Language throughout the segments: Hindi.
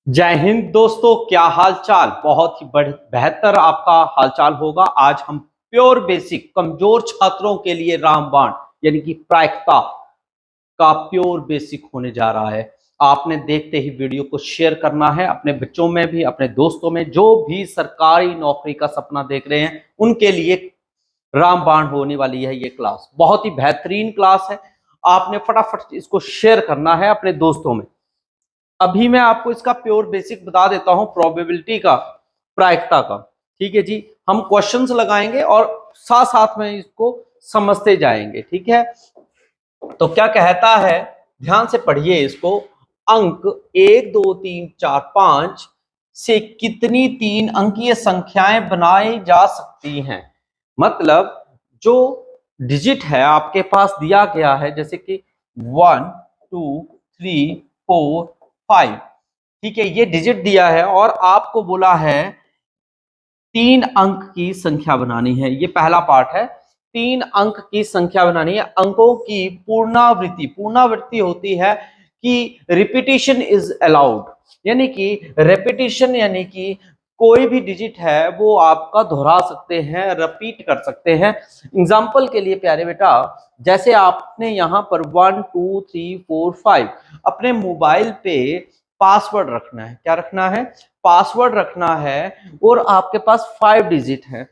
जय हिंद दोस्तों, क्या हाल चाल। बहुत ही बेहतर आपका हाल चाल होगा। आज हम प्योर बेसिक कमजोर छात्रों के लिए रामबाण यानी कि प्रायिकता का प्योर बेसिक होने जा रहा है। आपने देखते ही वीडियो को शेयर करना है अपने बच्चों में भी, अपने दोस्तों में, जो भी सरकारी नौकरी का सपना देख रहे हैं उनके लिए रामबाण होने वाली है। ये क्लास बहुत ही बेहतरीन क्लास है। आपने फटाफट इसको शेयर करना है अपने दोस्तों में। अभी मैं आपको इसका प्योर बेसिक बता देता हूं, प्रोबेबिलिटी का, प्रायिकता का। ठीक है जी, हम क्वेश्चंस लगाएंगे और साथ साथ में इसको समझते जाएंगे। ठीक है, तो क्या कहता है, ध्यान से पढ़िए इसको। अंक 1 2 3 4 5 से कितनी 3 अंकीय संख्याएं बनाई जा सकती हैं। मतलब जो डिजिट है आपके पास दिया गया है, जैसे कि 1 2 3 4 5। ठीक है, ये डिजिट दिया है और आपको बोला है 3 अंक की संख्या बनानी है। ये पहला पार्ट है, 3 अंक की संख्या बनानी है। अंकों की पुनरावृत्ति, पुनरावृत्ति होती है कि रिपीटिशन इज अलाउड, यानी कि रेपिटेशन, यानी कि कोई भी डिजिट है वो आपका दोहरा सकते हैं, रिपीट कर सकते हैं। एग्जाम्पल के लिए प्यारे बेटा, जैसे आपने यहाँ पर 1 2 3 4 5 अपने मोबाइल पे पासवर्ड रखना है। क्या रखना है? पासवर्ड रखना है। और आपके पास 5 डिजिट है,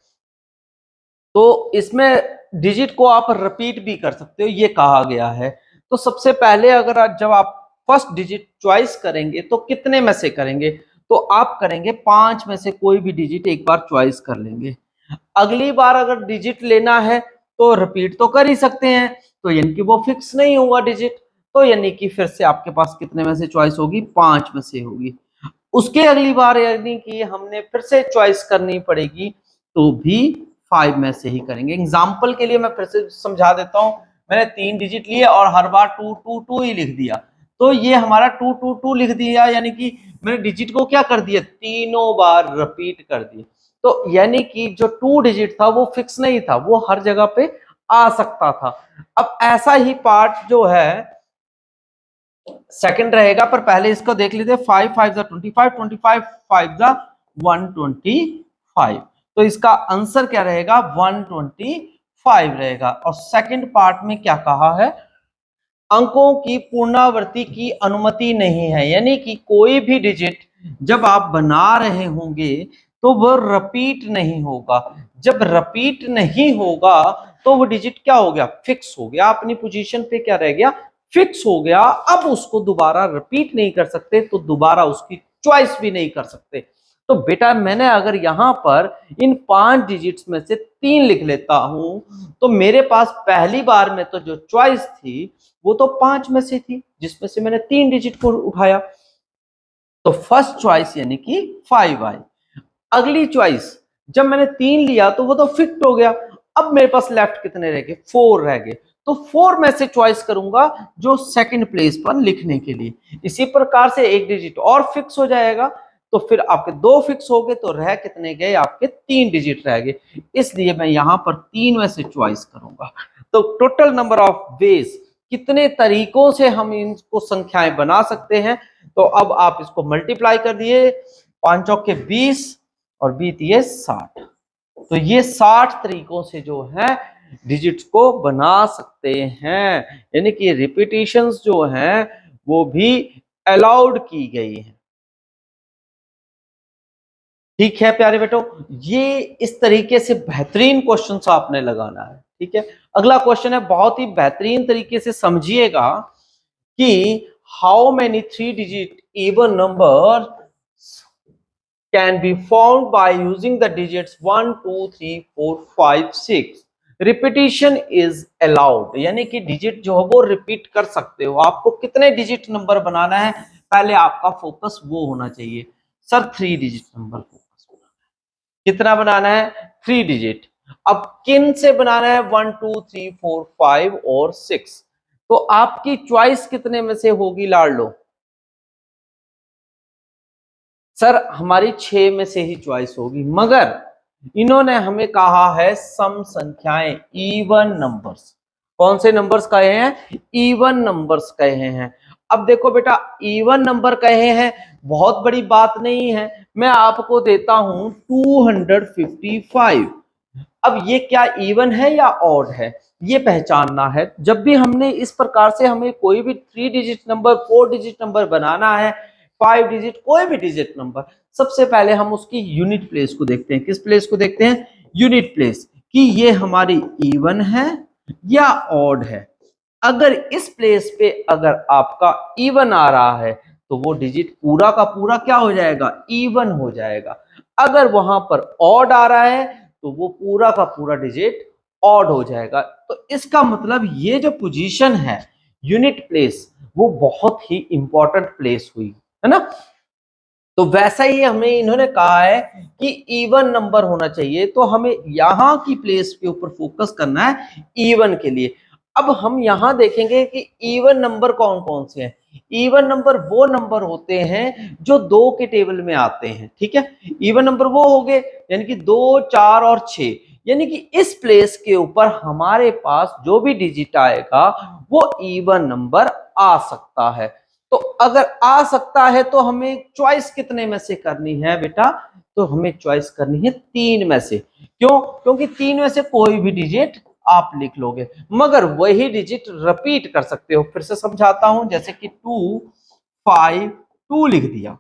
तो इसमें डिजिट को आप रिपीट भी कर सकते हो, ये कहा गया है। तो सबसे पहले अगर जब आप फर्स्ट डिजिट चॉइस करेंगे तो कितने में से करेंगे? तो आप करेंगे 5 में से कोई भी डिजिट एक बार चॉइस कर लेंगे। अगली बार अगर डिजिट लेना है तो रिपीट तो कर ही सकते हैं, तो यानी कि वो फिक्स नहीं होगा डिजिट, तो यानी कि फिर से आपके पास कितने में से चॉइस होगी? 5 में से होगी। उसके अगली बार यानी कि हमने फिर से चॉइस करनी पड़ेगी, तो भी 5 में से ही करेंगे। एग्जाम्पल के लिए मैं फिर से समझा देता हूं। मैंने 3 डिजिट लिए और हर बार 2 2 2 ही लिख दिया, तो ये हमारा 2 2 2 लिख दिया, यानी कि मैंने डिजिट को क्या कर दिया? तीनों बार रिपीट कर दिया। तो यानी कि जो 2 डिजिट था वो फिक्स नहीं था, वो हर जगह पे आ सकता था। अब ऐसा ही पार्ट जो है सेकंड रहेगा, पर पहले इसको देख लीजिए। 5 5 25, 25 5 125। तो इसका आंसर क्या रहेगा? 125 रहेगा। और सेकंड पार्ट में क्या कहा है? अंकों की पुनरावृत्ति की अनुमति नहीं है, यानी कि कोई भी डिजिट जब आप बना रहे होंगे तो वह रिपीट नहीं होगा। जब रिपीट नहीं होगा तो वो डिजिट क्या हो गया? फिक्स हो गया, अपनी पोजीशन पे क्या रह गया? फिक्स हो गया। अब उसको दोबारा रिपीट नहीं कर सकते, तो दोबारा उसकी चॉइस भी नहीं कर सकते। तो बेटा मैंने अगर यहां पर इन 5 डिजिट्स में से 3 लिख लेता हूं, तो मेरे पास पहली बार में तो जो चॉइस थी वो तो 5 में से थी, जिसमें से मैंने 3 डिजिट को उठाया, तो फर्स्ट चॉइस यानी कि 5 आई। अगली चॉइस जब मैंने 3 लिया तो वो तो फिक्स हो गया। अब मेरे पास लेफ्ट कितने रह गए? 4 रह गए, तो 4 में से चॉइस करूंगा जो सेकंड प्लेस पर लिखने के लिए। इसी प्रकार से एक डिजिट और फिक्स हो जाएगा, तो फिर आपके 2 फिक्स हो गए, तो रह कितने गए? आपके 3 डिजिट रह गए। इसलिए मैं यहां पर 3 में से चॉइस करूंगा। तो टोटल नंबर ऑफ वेज, कितने तरीकों से हम इनको संख्याएं बना सकते हैं। तो अब आप इसको मल्टीप्लाई कर दिए, 5 चौके 20 और बीत ये 60। तो ये 60 तरीकों से जो है डिजिट्स को बना सकते हैं, यानी कि रिपीटिशंस जो हैं वो भी अलाउड की गई हैं। ठीक है प्यारे बेटो, ये इस तरीके से बेहतरीन क्वेश्चन आपने लगाना है। ठीक है, अगला क्वेश्चन है, बहुत ही बेहतरीन तरीके से समझिएगा कि how many 3 digit even number can be found by using the digits 1 2 3 4 5 6। Repetition is allowed, यानी कि डिजिट जो है वो रिपीट कर सकते हो। आपको कितने डिजिट नंबर बनाना है, पहले आपका फोकस वो होना चाहिए। सर 3 डिजिट नंबर फोकस होना है। कितना बनाना है? 3 डिजिट। अब किन से बनाना है? 1 2 3 4 5 और 6। तो आपकी चॉइस कितने में से होगी लाडलो? सर हमारी 6 में से ही चॉइस होगी, मगर इन्होंने हमें कहा है सम संख्याएं, इवन नंबर्स। कौन से नंबर्स कहे हैं? इवन नंबर्स कहे हैं। अब देखो बेटा इवन नंबर कहे हैं, बहुत बड़ी बात नहीं है, मैं आपको देता हूं 255। अब ये क्या इवन है या ऑड है, ये पहचानना है। जब भी हमने इस प्रकार से हमें कोई भी 3 डिजिट नंबर, 4 डिजिट नंबर बनाना है, 5 डिजिट, कोई भी डिजिट नंबर, सबसे पहले हम उसकी यूनिट प्लेस को देखते हैं। किस प्लेस को देखते हैं? यूनिट प्लेस, कि ये हमारी इवन है या ऑड है। अगर इस प्लेस पे अगर आपका इवन आ रहा है तो वो डिजिट पूरा का पूरा क्या हो जाएगा? इवन हो जाएगा। अगर वहां पर ऑड आ रहा है तो वो पूरा का पूरा डिजिट ऑड हो जाएगा। तो इसका मतलब ये जो पोजीशन है यूनिट प्लेस, वो बहुत ही इंपॉर्टेंट प्लेस हुई, है ना। तो वैसा ही हमें इन्होंने कहा है कि इवन नंबर होना चाहिए, तो हमें यहां की प्लेस के ऊपर फोकस करना है इवन के लिए। अब हम यहां देखेंगे कि इवन नंबर कौन कौन से हैं। इवन नंबर वो नंबर होते हैं जो 2 के टेबल में आते हैं, ठीक है। इवन नंबर वो हो गए यानी कि 2, 4 और 6, यानी कि इस प्लेस के ऊपर हमारे पास जो भी डिजिट आएगा वो इवन नंबर आ सकता है। तो अगर आ सकता है तो हमें चॉइस कितने में से करनी है बेटा? तो हमें चॉइस करनी है 3 में से। क्यों? क्योंकि 3 में से कोई भी डिजिट आप लिख लोगे, मगर वही डिजिट रिपीट कर सकते हो। फिर से समझाता हूं, जैसे कि 2, 5, 2 लिख दिया,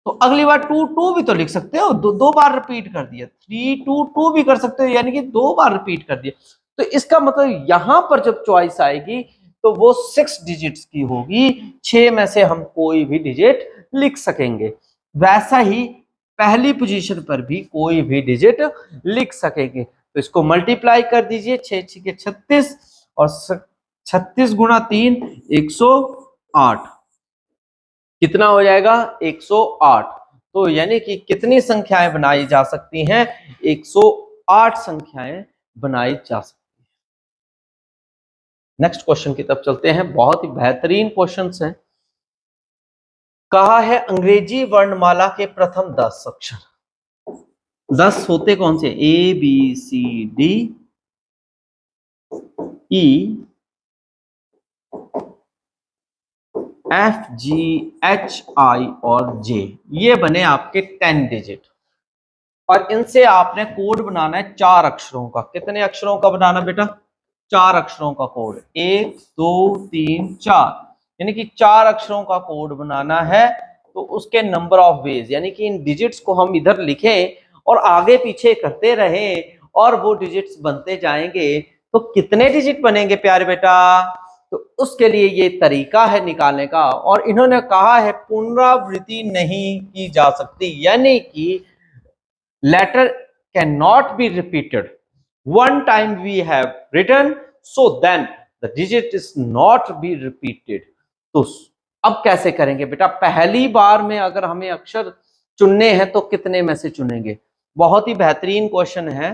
तो अगली बार 2, 2 भी तो लिख सकते हो, दो बार रिपीट कर दिया। 3, 2, 2 भी कर सकते हो, यानी कि 2 बार रिपीट कर दिया। तो इसका मतलब यहां पर जब चॉइस आएगी तो वो 6 डिजिट्स की होगी, 6 में से हम कोई भी डिजिट लिख सकेंगे। वैसा ही पहली पोजीशन पर भी कोई भी डिजिट लिख सकेंगे। तो इसको मल्टीप्लाई कर दीजिए, 6 6 के 36 और 36 गुणा 3 108, कितना हो जाएगा? 108। तो यानी कि कितनी संख्याएं बनाई जा सकती हैं? 108 संख्याएं बनाई जा सकती हैं। नेक्स्ट क्वेश्चन की तरफ चलते हैं, बहुत ही बेहतरीन क्वेश्चंस हैं। कहा है अंग्रेजी वर्णमाला के प्रथम 10 अक्षर। 10 होते कौन से? A B C D E F G H I और जे, ये बने आपके 10 डिजिट। और इनसे आपने कोड बनाना है 4 अक्षरों का। कितने अक्षरों का बनाना बेटा? 4 अक्षरों का कोड। 1 2 3 4, यानी कि 4 अक्षरों का कोड बनाना है। तो उसके नंबर ऑफ वेज, यानी कि इन डिजिट्स को हम इधर लिखें और आगे पीछे करते रहे और वो डिजिट्स बनते जाएंगे, तो कितने डिजिट बनेंगे प्यारे बेटा? तो उसके लिए ये तरीका है निकालने का। और इन्होंने कहा है पुनरावृत्ति नहीं की जा सकती, यानी कि letter cannot be repeated. One time we have written, so then the digit is not be repeated. तो अब कैसे करेंगे बेटा? पहली बार में अगर हमें अक्षर चुनने हैं तो कितने में से चुनेंगे? बहुत ही बेहतरीन क्वेश्चन है।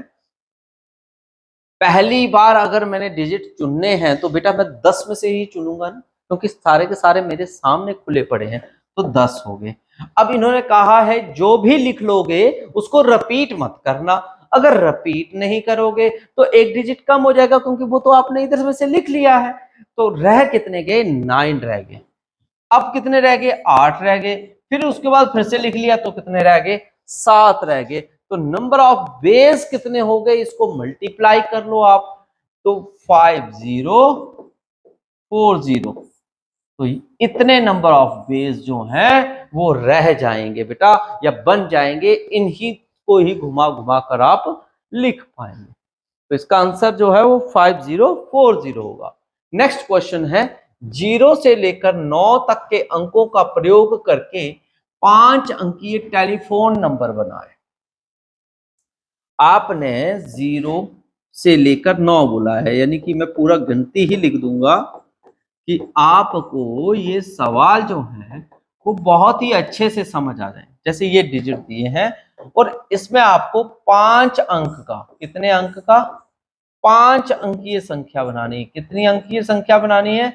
पहली बार अगर मैंने डिजिट चुनने हैं तो बेटा मैं 10 में से ही चुनूंगा ना, क्योंकि सारे के सारे मेरे सामने खुले पड़े हैं, तो 10 हो गए। अब इन्होंने कहा है जो भी लिख लोगे उसको रिपीट मत करना। अगर रिपीट नहीं करोगे तो एक डिजिट कम हो जाएगा, क्योंकि वो तो आपने इधर में से लिख लिया है। तो रह कितने गए? 9 रह गए। अब कितने रह गए? 8 रह गए। फिर उसके बाद फिर से लिख लिया तो कितने रह गए? 7 रह गए। तो नंबर ऑफ वेज कितने हो गए? इसको मल्टीप्लाई कर लो आप, तो 5040। तो इतने नंबर ऑफ वेज जो हैं वो रह जाएंगे बेटा, या बन जाएंगे। इन्हीं को ही घुमा घुमा कर आप लिख पाएंगे। तो इसका आंसर जो है वो 5040 होगा। नेक्स्ट क्वेश्चन है, 0 से लेकर 9 तक के अंकों का प्रयोग करके 5 अंकीय टेलीफोन नंबर बनाए। आपने 0 से लेकर 9 बोला है, यानी कि मैं पूरा गिनती ही लिख दूंगा कि आपको ये सवाल जो है वो बहुत ही अच्छे से समझ आ जाए। जैसे ये डिजिट दिए हैं और इसमें आपको 5 अंक का, कितने अंक का? 5 अंकीय संख्या बनानी है। कितनी अंकीय संख्या बनानी है?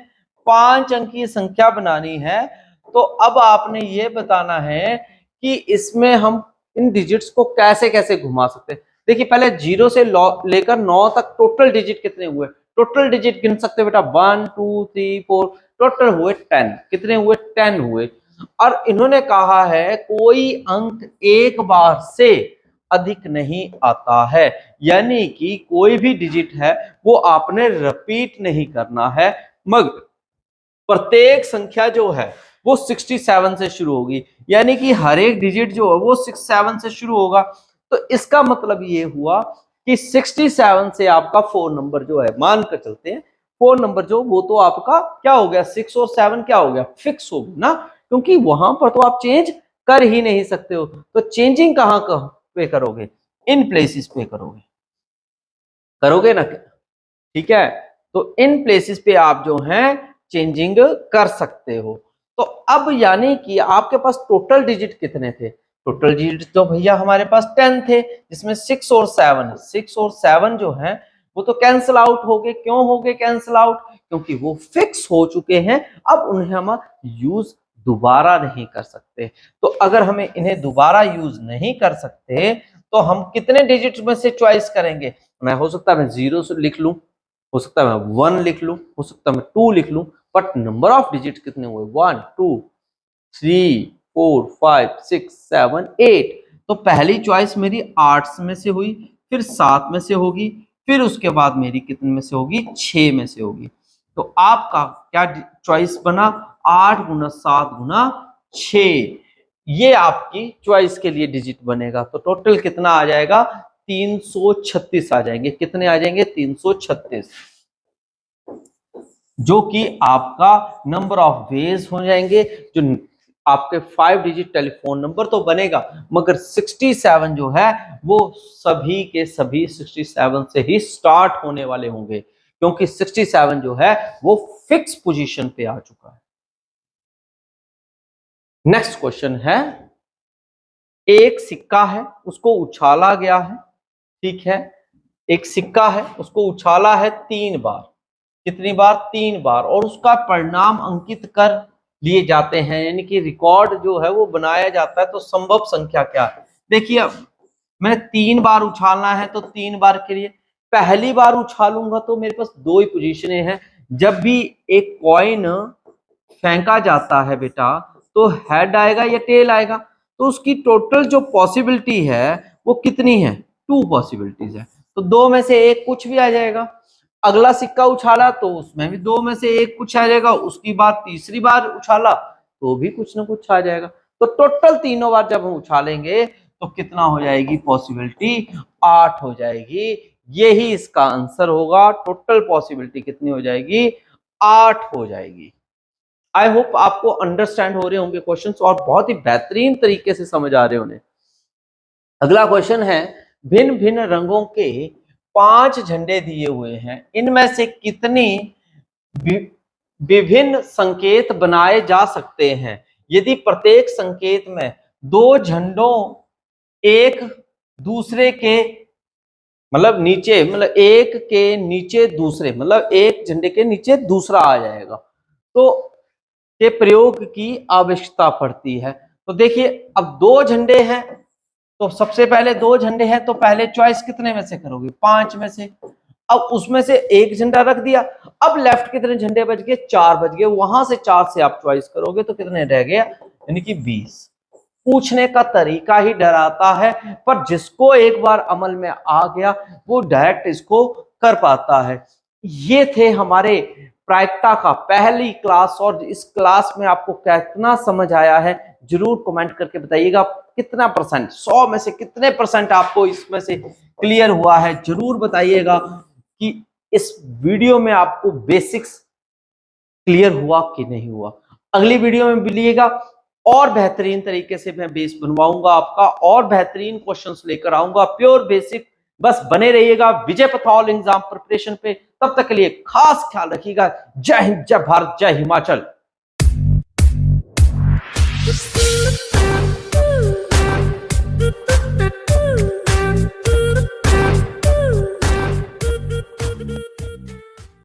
5 अंकीय संख्या बनानी है। तो अब आपने ये बताना है कि इसमें हम इन डिजिट्स को कैसे कैसे घुमा सकते हैं। देखिए पहले 0 से लेकर 9 तक टोटल डिजिट कितने हुए? टोटल डिजिट गिन सकते हो बेटा, 1 2 3 4, टोटल हुए 10। कितने हुए? 10 हुए। और इन्होंने कहा है कोई अंक एक बार से अधिक नहीं आता है, यानी कि कोई भी डिजिट है वो आपने रिपीट नहीं करना है, मगर प्रत्येक संख्या जो है वो 67 से शुरू होगी, यानी कि हर एक डिजिट जो है वो 67 से शुरू होगा। तो इसका मतलब ये हुआ कि 67 से आपका 4 नंबर जो है, मान कर चलते हैं 4 नंबर जो, वो तो आपका क्या हो गया, 6 और 7 क्या हो गया, फिक्स हो गया ना, क्योंकि वहां पर तो आप चेंज कर ही नहीं सकते हो। तो चेंजिंग कहां पे करोगे? इन प्लेसेस पे करोगे, करोगे ना? ठीक है, तो इन प्लेसेस पे आप जो हैं चेंजिंग कर सकते हो। तो अब यानी कि आपके पास टोटल डिजिट कितने थे? टोटल डिजिट तो भैया हमारे पास 10 थे, जिसमें 6 और 7 है। 6 और 7 जो है वो तो कैंसिल आउट हो गए। क्यों हो गए कैंसिल आउट? क्योंकि वो फिक्स हो चुके हैं, अब उन्हें हम यूज दोबारा नहीं कर सकते। तो अगर हमें इन्हें दोबारा यूज नहीं कर सकते तो हम कितने डिजिट में से चॉइस करेंगे? मैं हो सकता है मैं 0 से लिख लूं, हो सकता है मैं 1 लिख लूं, हो सकता है मैं 2 लिख लूं, बट नंबर ऑफ डिजिट कितने हुए? 1 2 3 4 5 6 7 8। तो पहली चॉइस मेरी 8 में से हुई, फिर 7 में से होगी, फिर उसके बाद मेरी कितने में से होगी? 6 में से होगी। तो आपका क्या चॉइस बना? 8 गुना 7 गुना 6, ये आपकी चॉइस के लिए डिजिट बनेगा। तो टोटल कितना आ जाएगा? 336 आ जाएंगे। कितने आ जाएंगे? 336, जो कि आपका नंबर ऑफ वेज हो जाएंगे। जो आपके 5 डिजिट टेलीफोन नंबर तो बनेगा, मगर 67 जो है वो सभी के सभी 67 से ही स्टार्ट होने वाले होंगे, क्योंकि 67 जो है वो फिक्स पोजीशन पे आ चुका है। नेक्स्ट क्वेश्चन है, एक सिक्का है उसको उछाला गया है, ठीक है, एक सिक्का है उसको उछाला है 3 बार। कितनी बार? 3 बार। और उसका परिणाम अंकित कर लिए जाते हैं, यानी कि रिकॉर्ड जो है वो बनाया जाता है। तो संभव संख्या क्या है? देखिए, अब मैं 3 बार उछालना है तो 3 बार के लिए पहली बार उछालूंगा तो मेरे पास 2 ही पोजीशनें हैं। जब भी एक कॉइन फेंका जाता है बेटा, तो हेड आएगा या टेल आएगा? तो उसकी टोटल जो पॉसिबिलिटी है वो कितनी है? 2 पॉसिबिलिटीज है। तो 2 में से एक कुछ भी आ जाएगा। अगला सिक्का उछाला तो उसमें भी 2 में से एक कुछ आ जाएगा। उसकी बाद तीसरी बार उछाला तो भी कुछ ना कुछ आ जाएगा। तो टोटल तीनों बार जब हम उछालेंगे तो कितना हो जाएगी पॉसिबिलिटी? 8 हो जाएगी। यही इसका आंसर होगा। टोटल पॉसिबिलिटी कितनी हो जाएगी? 8 हो जाएगी। आई होप आपको अंडरस्टैंड हो रहे होंगे क्वेश्चंस, और बहुत ही बेहतरीन तरीके से समझ आ रहे होंगे। अगला क्वेश्चन है, भिन्न भिन्न रंगों के 5 झंडे दिए हुए हैं, इनमें से कितनी विभिन्न संकेत बनाए जा सकते हैं यदि प्रत्येक संकेत में 2 झंडों एक दूसरे के मतलब नीचे, मतलब एक के नीचे दूसरे, मतलब एक झंडे के नीचे दूसरा आ जाएगा, तो के प्रयोग की आवश्यकता पड़ती है। तो देखिए, अब 2 झंडे हैं तो सबसे पहले 2 झंडे हैं तो पहले चॉइस कितने में से करोगे? 5 में से। अब उसमें से एक झंडा रख दिया, अब लेफ्ट कितने झंडे बच गए? 4 बच गए। वहां से 4 से आप चॉइस करोगे तो कितने रह गए? यानी कि 20। पूछने का तरीका ही डराता है, पर जिसको एक बार अमल में आ गया वो डायरेक्ट इसको कर पाता है। ये थे हमारे प्रायिकता का पहली क्लास, और इस क्लास में आपको कितना समझ आया है जरूर कमेंट करके बताइएगा। कितना परसेंट, 100 में से कितने परसेंट आपको इसमें से क्लियर हुआ है, जरूर बताइएगा कि इस वीडियो में आपको बेसिक्स क्लियर हुआ कि नहीं हुआ। अगली वीडियो में मिलिएगा, और बेहतरीन तरीके से मैं बेस बनवाऊंगा आपका, और बेहतरीन क्वेश्चंस लेकर आऊंगा, प्योर बेसिक। बस बने रहिएगा विजय पथौल एग्जाम प्रिपरेशन पे। तब तक के लिए खास ख्याल रखिएगा। जय हिंद, जय भारत, जय हिमाचल।